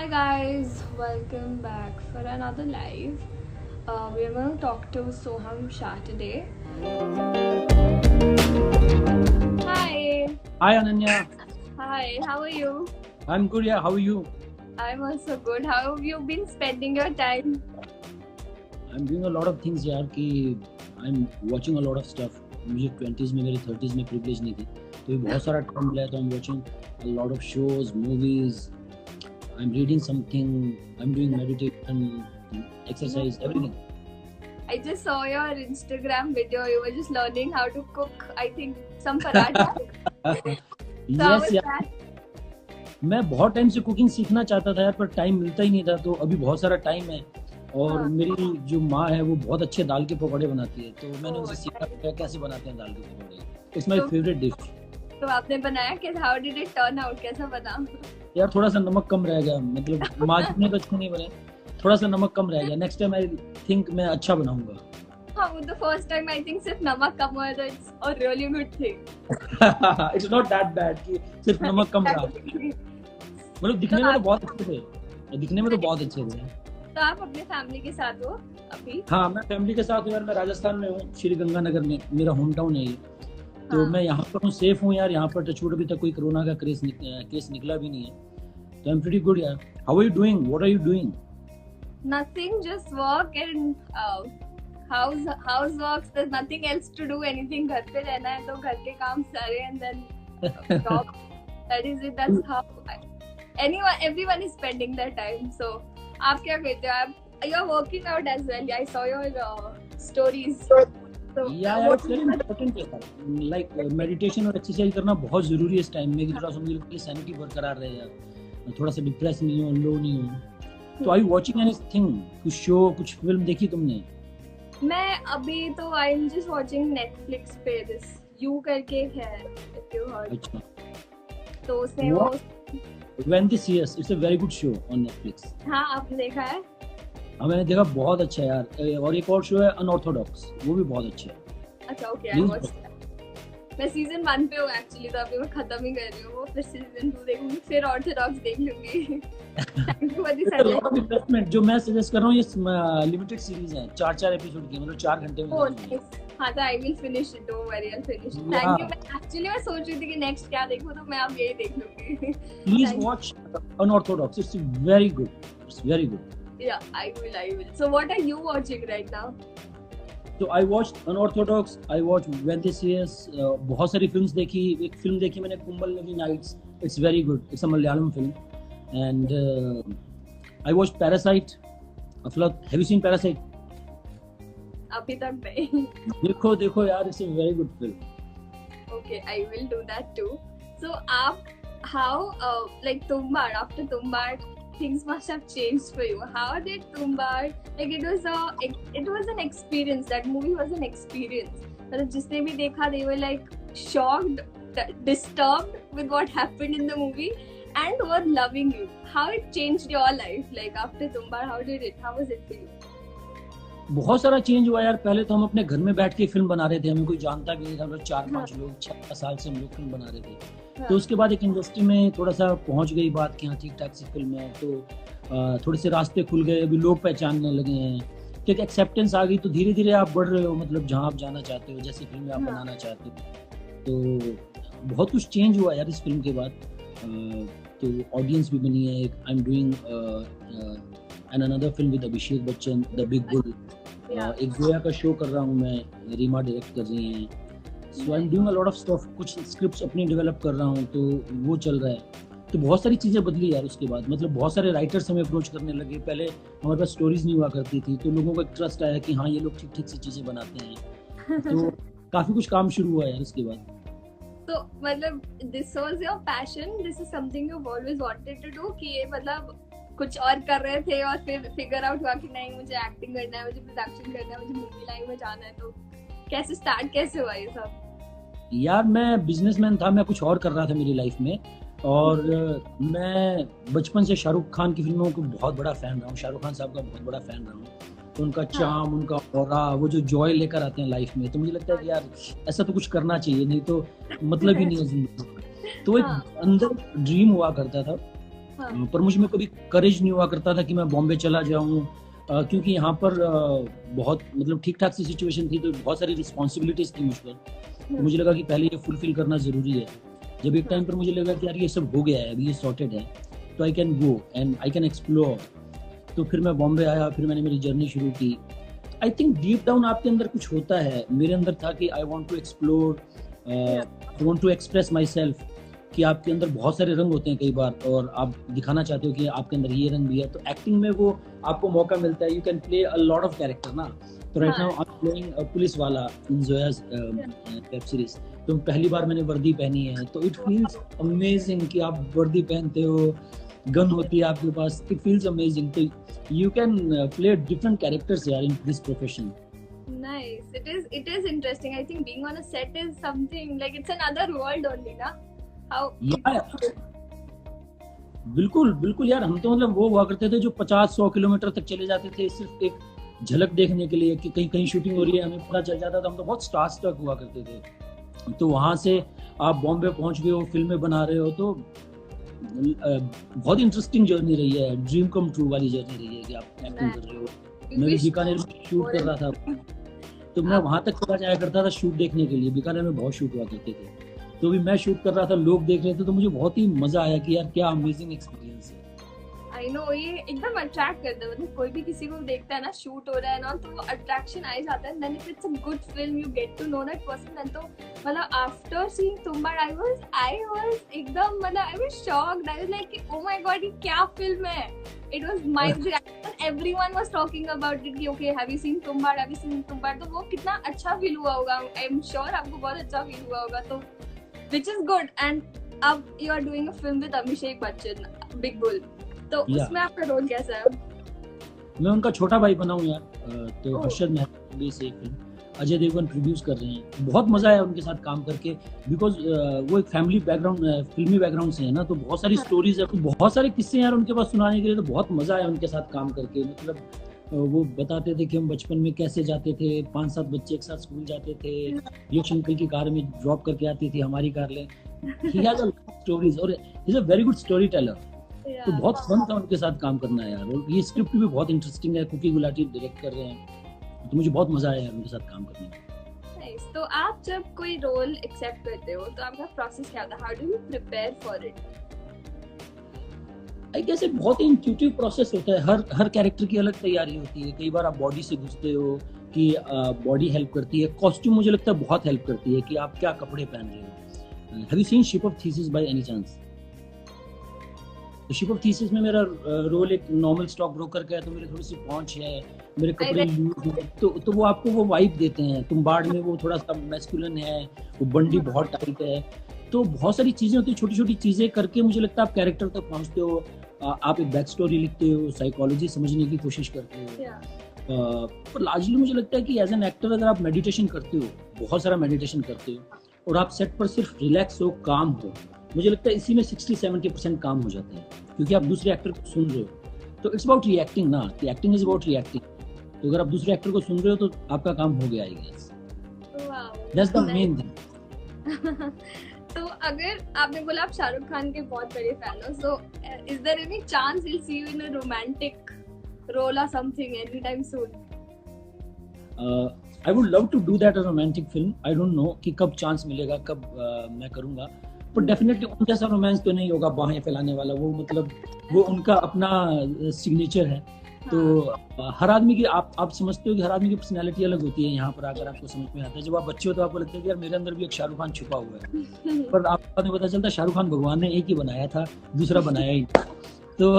Hi guys, welcome back for another live. We are going to talk to Soham Shah today. Hi. Hi Ananya, Hi, how are you? I'm good. Yeah, how are you? I'm also good. How have you been spending your time? I'm doing a lot of things यार कि I'm watching a lot of stuff. मुझे 20s में मेरे 30s में privilege नहीं थी तो ये बहुत सारा time मिला है तो I'm watching a lot of shows, movies. I'm reading something. I'm doing meditation, exercise, everything. I just saw your Instagram video. You were just learning how to cook, I think, some paratha. So how Yes, was यार that? मैं बहुत time से cooking सीखना चाहता था यार पर time मिलता ही नहीं था तो अभी बहुत सारा टाइम है और हाँ। मेरी जो माँ है वो बहुत अच्छे दाल के पकौड़े बनाती है तो मैंने Oh, उनसे सीखा nice. कि कैसे बनाते हैं दाल के पकौड़े. इट्स माय तो फेवरेट डिश. तो आपने बनाया कैसे? How did it turn out? कैसा बना? यार थोड़ा सा नमक कम रह गया मतलब माँ जितने तो अच्छे नहीं बने थोड़ा सा नमक कम रह गया. नेक्स्ट टाइम आई थिंक मैं अच्छा बनाऊंगा. हाँ, वो the first time I think सिर्फ नमक कम हुआ तो it's a really good thing. It's not that bad कि सिर्फ नमक कम रहा. Exactly. मतलब तो दिखने में तो आप बहुत अच्छे थे. दिखने में तो बहुत अच्छे थे. तो आप अपने फैमिली के साथ हो अभी? हाँ मैं फैमिली के साथ हूँ यार. मैं राजस्थान में हूँ श्री गंगानगर में. मेरा होम टाउन है ये. तो हाँ. मैं यहाँ पर हूँ सेफ हूँ यार. यहाँ पर टचवुड अभी तक कोई कोरोना का केस निकला भी नहीं है तो आई एम प्रीटी गुड यार. How are you doing? What are you doing? Nothing, just work and houseworks. There's nothing else to do. Anything घर पे रहना है तो घर के काम सारे and then job. That is it. That's how everyone is spending their time. So आप क्या करते हो? आप you're working out as well. I saw your stories. So या यार इट्स वेरी इंपॉर्टेंट है. लाइक मेडिटेशन और एक्सरसाइज करना बहुत जरूरी है इस टाइम में कि थोड़ा सा मेरी सैनिटी बरकरार रहे यार. मैं थोड़ा सा डिप्रेस नहीं हूँ, लो नहीं हूँ. तो आई वाचिंग एनीथिंग? कुछ शो कुछ फिल्म देखी तुमने? मैं अभी तो I am just watching Netflix पे दिस यू करके एक है, if you heard. अच्छा. तो उसमें वो when this CS it's a very good show on Netflix. हाँ आपने देखा है? हाँ मैंने देखा. बहुत अच्छा है यार. और एक और शो है अनऑर्थोडॉक्स. वो भी बहुत अच्छा है. अच्छा ओके आई वॉच. मैं सीजन 1 पे हूँ एक्चुअली तो अभी मैं खत्म ही कर रही हूँ वो. फिर सीजन 2 देखूंगी फिर ऑर्थोडॉक्स देख लूंगी. Thank you for the suggestion. Investment जो मैं सजेस्ट कर रहा हूँ ये लिमिटेड सीरीज है. 4 एपिसोड की मतलब 4 घंटे में ओह खत्म होगी. नाइस. हाँ तो I will finish it. Don't worry, I will finish. Yeah. Thank you. मैं एक्चुअली मैं सोच रही थी कि नेक्स्ट क्या देखूं तो मैं अब यही देख लूंगी. Please Thank you. watch Unorthodox. It's very good. It's very good. Yeah, I will. So what are you watching right now? So I watched Unorthodox. I watched When This Years. बहुत सारी फिल्म्स देखी. एक film देखी मैंने कुंबल लगी nights. It's very good. It's a Malayalam film. And I watched Parasite. Have you seen Parasite? अभी तक नहीं. देखो देखो यार. It's a very good film. Okay, I will do that too. So, how, like Tumbar, after Tumbar, things must have changed for you. How did Tumbar, like it was an experience. That movie was an experience. मतलब जिसने भी देखा, they were like shocked, disturbed with what happened in the movie, and were loving you. How it changed your life, like after Tumbar, how was it for you? बहुत सारा change हुआ यार. पहले तो हम अपने घर में बैठ के फिल्म बना रहे थे. हमें कोई जानता भी नहीं था. हम लोग 4-5 लोग 6 साल से हम लोग फिल्म बना रहे थे. हाँ. तो उसके बाद एक इंडस्ट्री में थोड़ा सा पहुंच गई बात कि हाँ ठीक ठाक सी फिल्म है तो थोड़े से रास्ते खुल गए. अभी लोग पहचानने लगे हैं कि एक एक्सेप्टेंस आ गई तो धीरे धीरे आप बढ़ रहे हो. मतलब जहाँ आप जाना चाहते हो जैसी फिल्म आप हाँ. बनाना चाहते हो तो बहुत कुछ चेंज हुआ यार इस फिल्म के बाद. तो ऑडियंस भी बनी है. आई am doing and another film with Abhishek Bachchan, the big bull. एक जोया का शो कर रहा हूँ मैं. रीमा डायरेक्ट कर रही हैं. So I am doing a lot of stuff. कुछ स्क्रिप्ट्स अपनी डेवलप कर रहा हूँ तो वो चल रहा है. तो बहुत सारी चीज़ें बदली यार उसके बाद. मतलब बहुत सारे राइटर्स हमें अप्रोच करने लगे. पहले हमारे पास स्टोरीज नहीं हुआ करती थी तो लोगों को एक ट्रस्ट आया कि हाँ ये लोग ठीक ठीक सी चीज़ें बनाते हैं. तो काफ़ी कुछ काम शुरू हुआ यार इसके बाद. तो मतलब this was your passion, this is something you've always wanted to do कि ये मतलब कुछ और कर रहे थे और फिर फिगर आउट हुआ कि नहीं मुझे एक्टिंग करना है, मुझे प्रोडक्शन करना है, मुझे मूवी लाइन में जाना है. तो कैसे स्टार्ट कैसे हुआ ये सब? यार मैं बिजनेसमैन था. मैं कुछ और कर रहा था मेरी लाइफ में. और मैं बचपन से शाहरुख खान की फिल्मों को बहुत बड़ा फैन रहा हूँ. शाहरुख खान साहब का बहुत बड़ा फैन रहा हूँ. तो उनका चार्म, उनका ऑरा, वो जो जॉय लेकर आते हैं लाइफ में, तो मुझे लगता है कि यार ऐसा तो कुछ करना चाहिए. नहीं तो मतलब ही नहीं है जिंदगी. तो एक अंदर ड्रीम हुआ करता था हाँ, पर मुझ में कभी करेज नहीं हुआ करता था कि मैं बॉम्बे चला जाऊं, क्योंकि यहाँ पर बहुत मतलब ठीक ठाक सी सिचुएशन थी, तो बहुत सारी रिस्पॉन्सिबिलिटीज थी मुझ पर। तो मुझे लगा कि पहले ये फुलफिल करना जरूरी है। जब एक टाइम पर मुझे लगा कि यार ये सब हो गया है, अभी ये सॉर्टेड है, तो I can go and I can explore. तो फिर मैं बॉम्बे आया, फिर मैंने मेरी जर्नी शुरू की। आई थिंक डीप डाउन आपके अंदर कुछ होता है, मेरे अंदर था कि I want to explore, I want to express my self, कि आपके अंदर बहुत सारे रंग होते हैं कई बार, और आप दिखाना चाहते हो कि आपके अंदर ये रंग भी है। तो एक्टिंग में वो आपको मौका मिलता है, you can play a lot of character ना। तो right now I am playing police वाला इन जोयाज वेब सीरीज। तो पहली बार मैंने वर्दी पहनी है, तो इट फील्स अमेजिंग कि आप वर्दी पहनते हो, गन होती है आपके पास, इट फील्स अमेजिंग। तो you can play different characters यार in this profession. nice. It is interesting. I think being on a set is something like it's another world only, na? How? Yeah. बिल्कुल बिल्कुल यार, हम तो मतलब वो हुआ करते थे जो 50-100 किलोमीटर तक चले जाते थे सिर्फ एक झलक देखने के लिए कि कहीं कहीं शूटिंग हो रही है, हमें पता चल जाता था। हम तो बहुत स्टार स्टक हुआ करते थे। तो वहां से आप बॉम्बे पहुंच गए हो, फिल्में बना रहे हो, तो बहुत इंटरेस्टिंग जर्नी रही है, ड्रीम कम ट्रू वाली जर्नी रही है कि आप एक्टिंग कर रहे हो। मैं भी बीकानेर में शूट कर रहा था, तो मैं वहां तक चला जाया करता था शूट देखने के लिए। बीकानेर में बहुत शूट हुआ करते थे, तो भी मैं शूट कर रहा था, लोग देख रहे थे, तो मुझे बहुत ही मजा आया कि यार क्या अमेजिंग एक्सपीरियंस है। आई नो, ये एकदम अट्रैक्ट करता है। मतलब कोई भी किसी को देखता है ना, शूट हो रहा है ना, तो वो अट्रैक्शन आ ही जाता है। Then if it's a good film, you get to know that person. Then तो मतलब after seeing Tumbbad I was एकदम मतलब I was shocked. I was like oh my god, ये क्या फिल्म है। It was mind blowing. Everyone was talking about it कि okay, have you seen Tumbbad, have you seen Tumbbad. तो वो कितना अच्छा फील हुआ होगा। I am sure आपको बहुत अच्छा फील हुआ होगा। तो which is good. And अब you are doing a film with Abhishek Bachchan, big bull. तो उसमें आपका रोल कैसा है? मैं उनका छोटा भाई बना हूँ यार। तो हर्षद मेहता से एक फिल्म अजय देवगन प्रोड्यूस कर रहे हैं। बहुत मजा आया उनके साथ काम करके, बिकॉज वो एक फैमिली बैकग्राउंड, फिल्मी बैकग्राउंड से है ना, तो बहुत सारी स्टोरीज है, बहुत सारे किस्से यार उनके पास सुनाने के लिए। तो बहुत मजा आया उनके साथ काम करके। मतलब वो बताते थे कि हम बचपन में कैसे जाते थे, 5-7 बच्चे एक साथ स्कूल जाते थे, यश अंकल की कार में ड्रॉप करके आती थी हमारी कार ले। He has a lot of stories और he is a very good storyteller. तो बहुत फन था उनके साथ काम करना यार। और ये स्क्रिप्ट भी बहुत इंटरेस्टिंग है, कुकी गुलाटी डायरेक्ट कर रहे हैं, तो मुझे बहुत मजा आया उनके साथ काम करने में। नाइस। तो आप जब कोई रोल एक्सेप्ट करते हो तो आपका प्रोसेस क्या होता है? How do you prepare for it? I guess एक बहुत ही इंट्यूटिव प्रोसेस होता है। हर कैरेक्टर की अलग तैयारी होती है। कई बार आप बॉडी से घुसते हो कि बॉडी हेल्प करती है, कॉस्ट्यूम मुझे लगता है बहुत हेल्प करती है कि आप क्या कपड़े पहन रहे हो। Have you seen ship of thesis by any chance? Ship of thesis में मेरा रोल एक नॉर्मल स्टॉक ब्रोकर का है, तो मेरी थोड़ी सी पहुंच है, मेरे कपड़े लूज हैं, तो वो आपको वो वाइब देते हैं। तुम्बाड़ में वो थोड़ा सा मैस्कुलिन है, वो बंडी बहुत टाइट है। तो बहुत सारी चीजें होती है, छोटी छोटी चीजें करके मुझे लगता है आप कैरेक्टर तक पहुंचते हो। आप एक बैक स्टोरी लिखते हो, साइकोलॉजी समझने की कोशिश करते हो। पर लार्जली मुझे लगता है कि एज एन एक्टर अगर आप मेडिटेशन करते हो, बहुत सारा मेडिटेशन करते हो, और आप सेट पर सिर्फ रिलैक्स हो, काम हो, मुझे लगता है इसी में 60-70% काम हो जाता है, क्योंकि आप दूसरे एक्टर को सुन रहे हो। तो इट्स अबाउट रिएक्टिंग ना, एक्टिंग इज अबाउट रिएक्टिंग। तो अगर आप दूसरे एक्टर को सुन रहे हो तो आपका काम हो गया, I guess. That's the main thing. तो अगर आपने बोला आप शाहरुख खान के बहुत बड़े फैन हो, so is there any chance will see you in a romantic role or something any time soon? I would love to do that, a romantic film. I don't know कि कब चांस मिलेगा, कब मैं करूंगा, पर definitely उन जैसा romance तो नहीं होगा बाहें फैलाने वाला। वो मतलब वो उनका अपना सिग्नेचर है। तो हर आदमी की आप समझते हो कि हर आदमी की पर्सनैलिटी अलग होती है। यहाँ पर आकर आपको समझ में आता है, जब आप बच्चे हो तो आपको लगता है कि यार मेरे अंदर भी एक शाहरुख खान छुपा हुआ है, पर आपको बाद में पता चलता है शाहरुख खान भगवान ने एक ही बनाया था, दूसरा बनाया ही। तो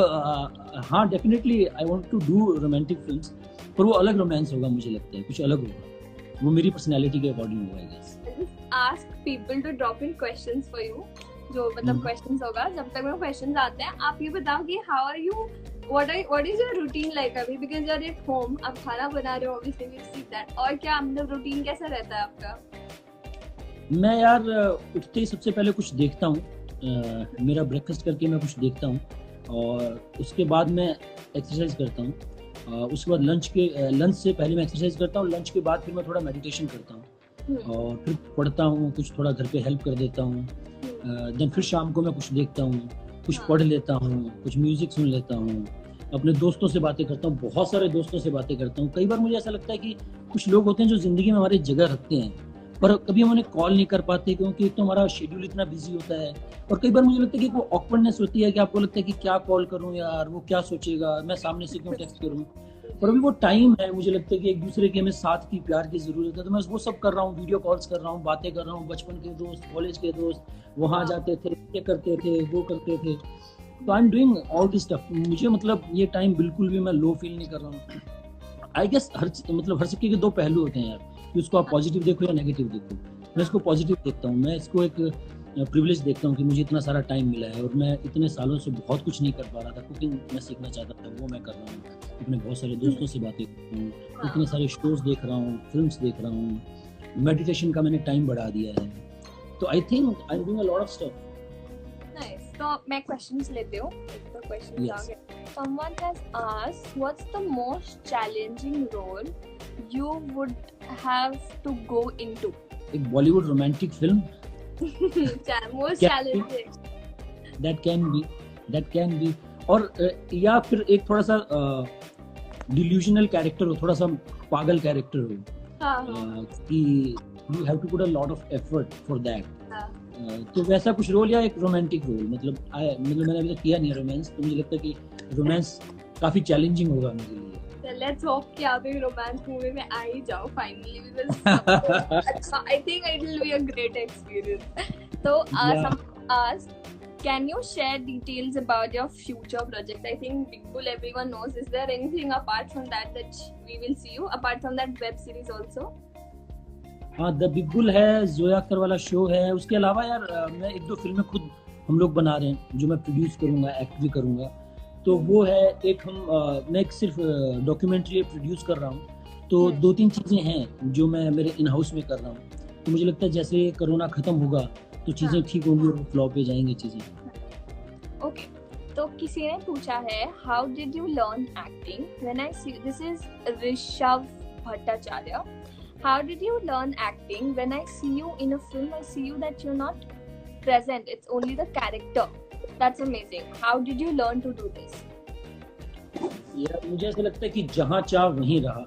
हाँ, definitely I want to do romantic films, पर वो अलग रोमांस होगा, मुझे लगता है कुछ अलग होगा, वो मेरी पर्सनैलिटी के अकॉर्डिंग होगा, I guess. Ask people to drop in questions for you. जो मतलब questions होगा, जब तक वो questions आते हैं आप ये बताओ कि how are you, what is your routine like अभी, because you're at home, आप खाना बना रहे हो, obviously we see that, और क्या मतलब routine कैसा रहता है आपका? मैं यार उठते ही सबसे पहले कुछ देखता हूँ, मेरा ब्रेकफास्ट करके मैं कुछ देखता हूँ, और उसके बाद मैं एक्सरसाइज करता हूँ। उसके बाद लंच से पहले मैं एक्सरसाइज करता हूँ, लंच के बाद फिर मैं थोड़ा मेडिटेशन करता हूँ, और फिर पढ़ता हूँ कुछ, थोड़ा घर पे हेल्प कर देता हूँ। देन फिर शाम को मैं कुछ देखता हूँ, कुछ हाँ. पढ़ लेता हूँ, कुछ म्यूजिक सुन लेता हूँ, अपने दोस्तों से बातें करता हूँ, बहुत सारे दोस्तों से बातें करता हूँ। कई बार मुझे ऐसा लगता है कि कुछ लोग होते हैं जो जिंदगी में हमारी जगह रखते हैं, पर कभी हम उन्हें कॉल नहीं कर पाते क्योंकि एक तो हमारा शेड्यूल इतना बिजी होता है, और कई बार मुझे लगता है कि वो ऑकवर्डनेस होती है कि आपको लगता है कि क्या कॉल करूं यार, वो क्या सोचेगा, मैं सामने से क्यों टेक्स्ट करूं। पर अभी वो टाइम है, मुझे लगता है कि एक दूसरे के हमें साथ की प्यार की जरूरत है, तो मैं वो सब कर रहा हूँ, वीडियो कॉल्स कर रहा हूँ, बातें कर रहा हूँ, बचपन के दोस्त, कॉलेज के दोस्त, वहाँ जाते थे, ये करते थे, वो करते थे। तो I am doing all this stuff. मुझे मतलब ये टाइम बिल्कुल भी मैं लो फील नहीं कर रहा हूँ। आई गेस हर सिक्के के दो पहलू होते हैं यार, कि उसको आप पॉजिटिव देखो या नेगेटिव देखो। मैं इसको पॉजिटिव देखता हूँ, मैं इसको एक प्रिविलेज देखता हूँ कि मुझे इतना सारा टाइम मिला है, और मैं इतने सालों से बहुत कुछ नहीं कर पा रहा था। कुकिंग मैं सीखना चाहता था, वो मैं कर रहा हूँ, अपने बहुत सारे दोस्तों से बातें कर रहा हूँ, इतने सारे शोज देख रहा हूँ, फिल्म्स देख रहा हूँ, मेडिटेशन का मैंने टाइम बढ़ा दिया है। तो I think I am doing a lot of stuff. Nice. तो मैं क्वेश्चंस लेती हूँ, एक तो क्वेश्चंस आ Yes. गए। Someone has asked, what's the most challenging role you would have to go into? एक Bollywood romantic film Most challenging. that can be, और या फिर एक थोड़ा सा डिल्यूजनल कैरेक्टर हो, थोड़ा सा पागल कैरेक्टर हो, हाँ. कि you have to put a lot of effort for that. हाँ. तो वैसा कुछ रोल या एक रोमांटिक रोल, मतलब मैंने अभी तक किया नहीं रोमांस, तो मुझे लगता है कि रोमांस काफी चैलेंजिंग होगा मेरे लिए। So let's hope कि आप एक रोमांस मूवी में आ ही जाओ finally, because I think it will be a great experience. So someone asked, can you share details about your future project? I think Big Bull everyone knows. Is there anything apart from that we will see you, apart from that web series also? हाँ, the big bull है, जोया अख्तर वाला show है। उसके अलावा यार मैं एक दो फिल्में खुद हम लोग बना रहे हैं, जो मैं प्रोड्यूस करूँगा, एक्ट भी करूँगा। तो वो है एक मैं एक सिर्फ डॉक्यूमेंट्री प्रोड्यूस कर रहा हूँ। तो दो तीन चीज़ें हैं जो मैं मेरे इन हाउस में कर रहा हूँ। तो मुझे लगता है जैसे कोरोना खत्म होगा तो चीज़ें ठीक होंगी और फ्लॉ पे जाएंगी चीज़ें। ओके, तो किसी ने पूछा है, how did you learn acting? When I see, this is Rishabh Bhattacharya, how did you learn acting? When I see you in a film, I see you that you're not present, it's only the character. That's amazing. How did you learn to do this? यार मुझे ऐसा लगता है कि जहाँ चाह वहीं रहा।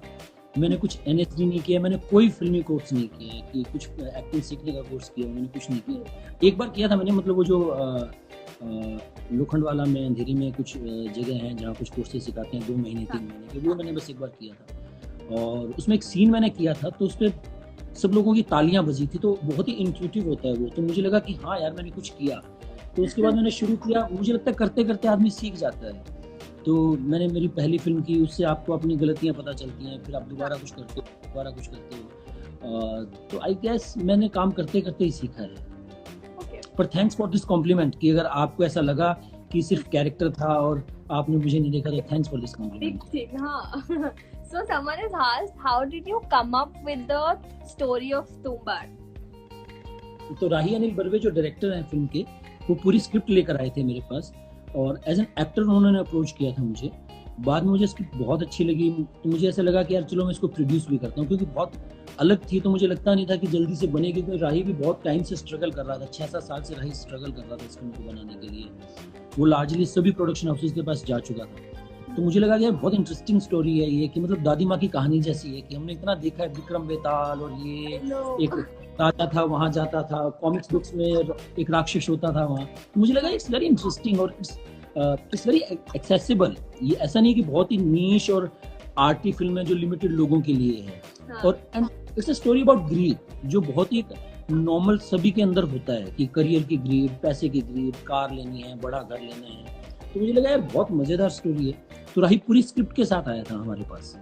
मैंने कुछ NSD नहीं किया, मैंने कोई फिल्मी कोर्स नहीं किया है कि कुछ एक्टिंग सीखने का कोर्स किया, मैंने कुछ नहीं किया। एक बार किया था मैंने, मतलब वो जो लोखंडवाला में अंधेरी में कुछ जगह हैं जहाँ कुछ कोर्सेज सिखाते हैं 2 महीने 3 महीने के, वो मैंने बस एक बार किया था। और उसमें एक सीन मैंने किया था, तो उस पर सब लोगों की तालियां बजी थी, तो बहुत ही इंट्यूटिव होता है वो। तो मुझे लगा कि हाँ यार मैंने कुछ किया। तो उसके बाद मैंने शुरू किया। मुझे लगता है करते करते आदमी सीख जाता है। तो मैंने मेरी पहली फिल्म की, उससे आपको अपनी गलतियां पता चलती हैं, फिर आप दोबारा कुछ करते हो। तो आई गेस मैंने काम करते करते ही सीखा है। पर थैंक्स फॉर दिस कॉम्प्लीमेंट, कि अगर आपको ऐसा लगा कि सिर्फ कैरेक्टर था और आपने मुझे नहीं देखा, तो थैंक्स फॉर दिस कॉम्प्लीमेंट। हाँ। So someone has asked, how did you come up with the story of Tumbbad? तो राही अनिल बर्वे जो डायरेक्टर हैं फिल्म के, वो पूरी स्क्रिप्ट लेकर आए थे मेरे पास, और एज एन एक्टर उन्होंने अप्रोच किया था मुझे। बाद में मुझे स्क्रिप्ट बहुत अच्छी लगी, तो मुझे ऐसा लगा कि यार चलो मैं इसको प्रोड्यूस भी करता हूँ, क्योंकि बहुत अलग थी। तो मुझे लगता नहीं था कि जल्दी से बनेगी, क्योंकि राही भी बहुत टाइम से स्ट्रगल कर रहा था, 6-7 साल से राही स्ट्रगल कर रहा था इस फिल्म को बनाने के लिए। वो लार्जली सभी प्रोडक्शन हाउसेज के पास जा चुका था। तो मुझे लगा यार बहुत इंटरेस्टिंग स्टोरी है ये, कि मतलब दादी माँ की कहानी जैसी है, कि हमने इतना देखा है विक्रम बेताल, और ये एक राजा था वहाँ जाता था, कॉमिक्स बुक्स में एक राक्षस होता था वहाँ। तो मुझे लगा इट्स वेरी इंटरेस्टिंग और इट्स वेरी एक्सेसिबल। ये ऐसा नहीं कि बहुत ही नीश और आर्टी फिल्म है जो लिमिटेड लोगों के लिए है। और and it's a story about grid, जो बहुत ही नॉर्मल सभी के अंदर होता है, कि करियर की ग्रीड, पैसे की ग्रीड, कार लेनी है, बड़ा घर लेना है। तो मुझे लगा यार बहुत मजेदार स्टोरी है। तो राही पूरी स्क्रिप्ट के साथ आया था हमारे पास।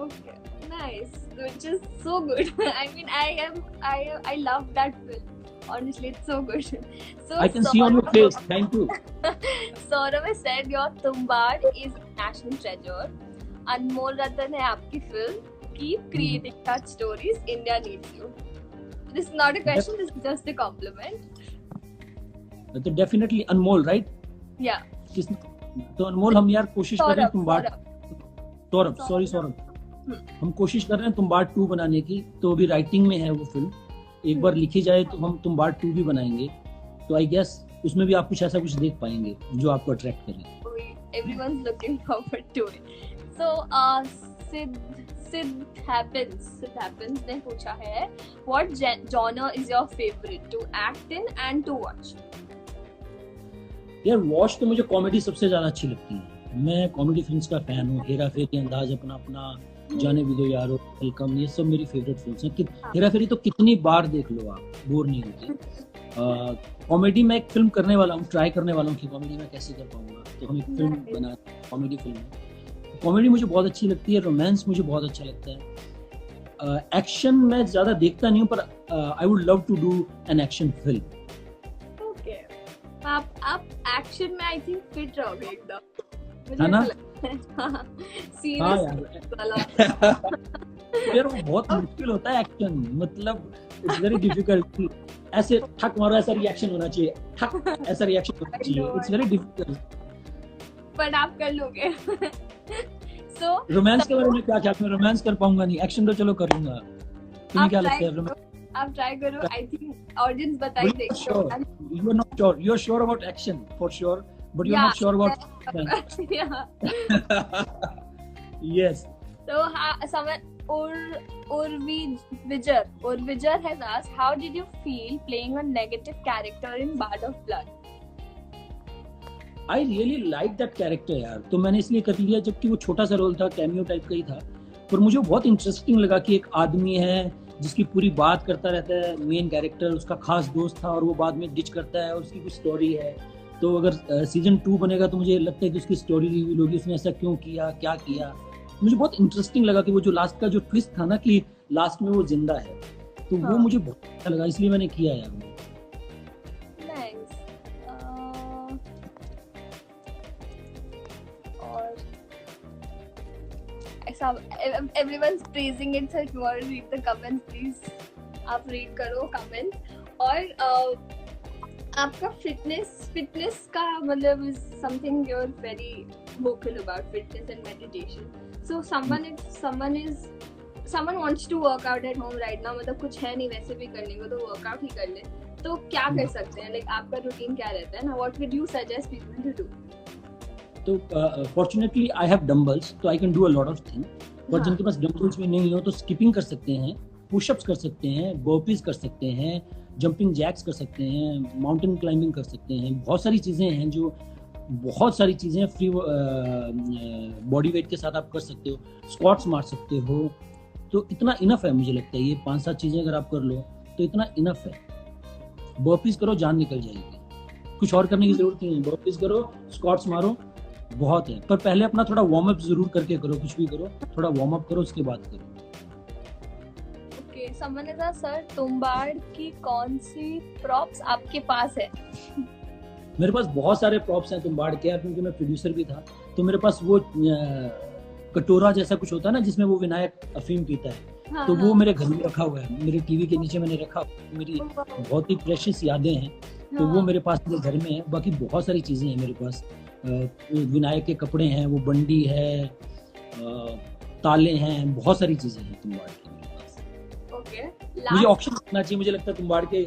Okay, nice, which is so good. I mean, I love that film. Honestly, it's so good. So I can see on your face. Thank you. Saurav has said your Tumbbad is national treasure. अनमोल रतन है आपकी film. Keep creating such stories. India needs you. This is not a question. This is just a compliment. तो definitely अनमोल, right? Yeah. तो अनमोल हम यार कोशिश कर रहे हैं तुम्बाड़, सौरभ हम कोशिश कर रहे हैं तुम्बाड़ 2 बनाने की। तो अभी राइटिंग में है वो फिल्म। एक बार लिखी जाए तो हम तुम्बाड़ 2 भी बनाएंगे। तो आई गेस उसमें भी आप कुछ ऐसा कुछ देख पाएंगे जो आपको अट्रैक्ट करे. Everyone's looking forward to it. So, Sid happens ने पूछा है, what genre is your favorite to act in and to watch? यार वॉच तो मुझे कॉमेडी सबसे ज्यादा अच्छी लगती है. मैं कॉमेडी फिल्म्स का फैन हूँ. हेरा फेरी, अंदाज अपना अपना, जाने भी दो यारो, वेलकम, ये सब मेरी फेवरेट फिल्म्स हैं. हेरा फेरी तो कितनी बार देख लो आप, बोर नहीं होते. कॉमेडी में एक फिल्म करने वाला हूँ, ट्राई करने वाला हूँ कि कॉमेडी में कैसे कर पाऊंगा. तो हम एक फिल्म बना, कॉमेडी फिल्म. कॉमेडी मुझे बहुत अच्छी लगती है, रोमांस मुझे बहुत अच्छा लगता है. एक्शन मैं ज्यादा देखता नहीं हूँ, पर I would love to do an action film. Okay, आप एक्शन में आई थिंक फिट रहोगे एकदम, है ना? सीरियस वाला. यार वो बहुत मुश्किल होता है एक्शन, मतलब इट्स वेरी डिफिकल्ट. ऐसे ठक मारो, ऐसा रिएक्शन होना चाहिए, ठक ऐसा रिएक्शन होना चाहिए. इट्स वेरी डिफिकल्ट, बट आप कर लोगे. सो रोमांस के बारे में क्या ख्याल? मैं रोमांस कर पाऊंगा नहीं, एक्शन तो चलो कर लूंगा. तुम्हें क्या लगता है? आप ट्राई करो, आई थिंक ऑडियंस बताई देगी. You are not sure. You are sure about action for sure, but you are not sure about. Yes. So someone Urvijar has asked, how did you feel playing a negative character in Bard of Blood? I really like that character यार. तो मैंने इसलिए कर लिया जबकि वो छोटा सा रोल था, कैमियो टाइप का ही था, पर मुझे बहुत इंटरेस्टिंग लगा कि एक आदमी है जिसकी पूरी बात करता रहता है. मेन कैरेक्टर उसका खास दोस्त था और वो बाद में डिच करता है और उसकी कुछ स्टोरी है. तो अगर सीजन 2 बनेगा तो मुझे लगता है कि उसकी स्टोरी रिवील होगी, उसने ऐसा क्यों किया, क्या किया. मुझे बहुत इंटरेस्टिंग लगा कि वो जो लास्ट का जो ट्विस्ट था ना कि लास्ट में वो जिंदा है, तो वो मुझे बहुत अच्छा लगा, इसलिए मैंने किया यार. Everyone's praising it, so if you want to read the comments, please आप read करो comments. और आपका fitness का मतलब is something you're very vocal about, fitness and meditation. So someone wants to work out at home right now, मतलब कुछ है नहीं वैसे भी करने को, तो workout ही कर ले, तो क्या कर सकते हैं? Like आपका routine क्या रहता है ना? What would you suggest people to do? तो फॉर्चुनेटली आई हैव डंबल्स, तो I can do a lot of thing. और जिनके पास डंबल्स भी नहीं हो तो स्किपिंग कर सकते हैं, पुशअप्स कर सकते हैं, बर्पीज कर सकते हैं, जंपिंग जैक्स कर सकते हैं, माउंटेन क्लाइंबिंग कर सकते हैं. बहुत सारी चीज़ें हैं जो बहुत सारी चीज़ें फ्री बॉडी वेट के साथ आप कर सकते हो. स्क्वाट्स मार सकते हो. तो इतना इनफ है मुझे लगता है. ये 5-7 चीज़ें अगर आप कर लो तो इतना इनफ है. बर्पीज करो, जान निकल जाएगी, कुछ और करने की जरूरत नहीं है. बर्पीज करो, स्क्वाट्स मारो, बहुत है. पर पहले अपना थोड़ा वार्म अप जरूर करके करो. कुछ भी करो, थोड़ा वार्म अप करो, उसके बाद करो. Okay, someone is asked, sir Tumbbad की कौन सी प्रॉप्स आपके पास है? मेरे पास बहुत सारे प्रॉप्स हैं तुम्बाड़ के, क्योंकि मैं प्रोड्यूसर भी था. तो मेरे पास वो कटोरा जैसा कुछ होता है ना जिसमें वो विनायक अफीम पीता है. तो वो मेरे घर में रखा हुआ है, मेरे टीवी के नीचे मैंने रखा. मेरी बहुत ही प्रेशियस यादें हैं, तो वो मेरे पास मेरे घर में है. बाकी बहुत सारी चीजें हैं मेरे पास. विनायक के कपड़े हैं, वो बंडी है, ताले हैं, बहुत सारी चीजें हैं तुम्बाड़ की मेरे पास. ओके, मुझे ऑक्शन करना चाहिए. मुझे लगता है तुम्बाड़ के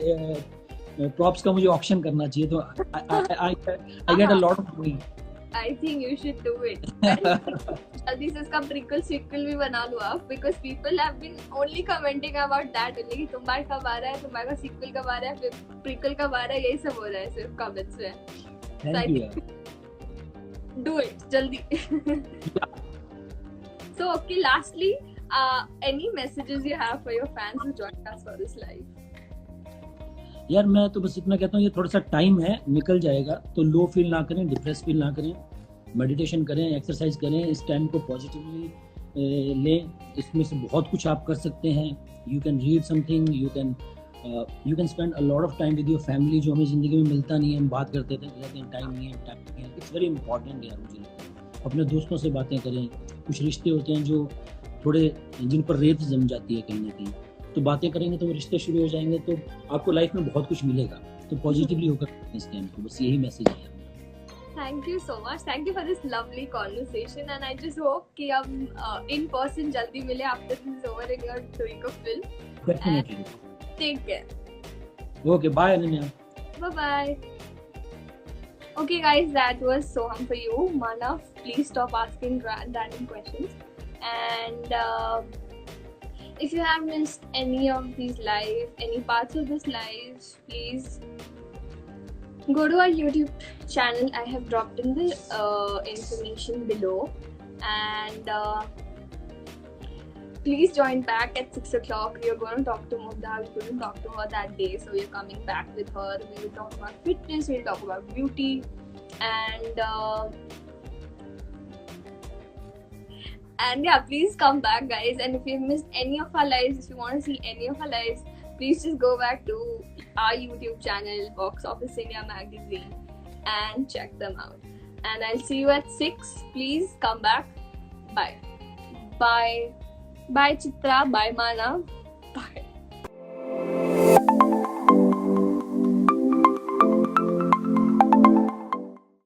प्रॉप्स का मुझे ऑक्शन करना चाहिए. तो I get a lot of money. I think you should do it. जल्दी से इसका प्रीक्वल सीक्वल भी बना लो आप, because people have been only commenting about that only, कि तुम्बाड़ कब आ रहा है, तुम्बाड़ का सीक्वल कब आ रहा है, फिर प्रीक्वल कब आ रहा है, यही सब हो रहा है सिर्फ कमेंट्स में. Thank you. Do it जल्दी. So okay, lastly, any messages you have for your fans who joined us for this live? यार मैं तो बस इतना कहता हूँ, ये थोड़ा सा टाइम है, निकल जाएगा. तो लो फील ना करें, डिप्रेस फील ना करें, मेडिटेशन करें, एक्सरसाइज करें, इस टाइम को पॉजिटिवली लें. इसमें से बहुत कुछ आप कर सकते हैं. You can read something, you can spend a lot of time with your family, जो हमें जिंदगी में मिलता नहीं है. हम बात करते थे, कहते हैं टाइम नहीं है. इट्स वेरी इंपॉर्टेंट यार. मुझे लगता है अपने दोस्तों से बातें करें. कुछ रिश्ते होते हैं जो थोड़े, जिन पर रेत जम जाती है कहीं ना कहीं, तो बातें करेंगे तो वो रिश्ते शुरू हो जाएंगे. तो आपको लाइफ में बहुत कुछ मिलेगा. तो पॉजिटिवली होकर इस टाइम को, बस यही मैसेज है. Thank you so much. Thank you for this lovely conversation, and I just hope कि हम in person जल्दी मिले after this is over and you're doing a film. Definitely. Take care. Okay, bye Ananya. Bye bye. Okay, guys, that was Soham for you. Manav, please stop asking random questions. And if you have missed any of these live, any parts of this live, please go to our YouTube channel. I have dropped in the information below. And please join back at 6 o'clock. We are going to talk to Mugdha. We couldn't talk to her that day, so we are coming back with her. We will talk about fitness, we will talk about beauty, and yeah, please come back, guys. And if you missed any of our lives, if you want to see any of our lives, please just go back to our YouTube channel, Box Office India Magazine, and check them out. And I'll see you at 6. Please come back. Bye. Bye. Bye, Chitra. Bye, Manav. Bye.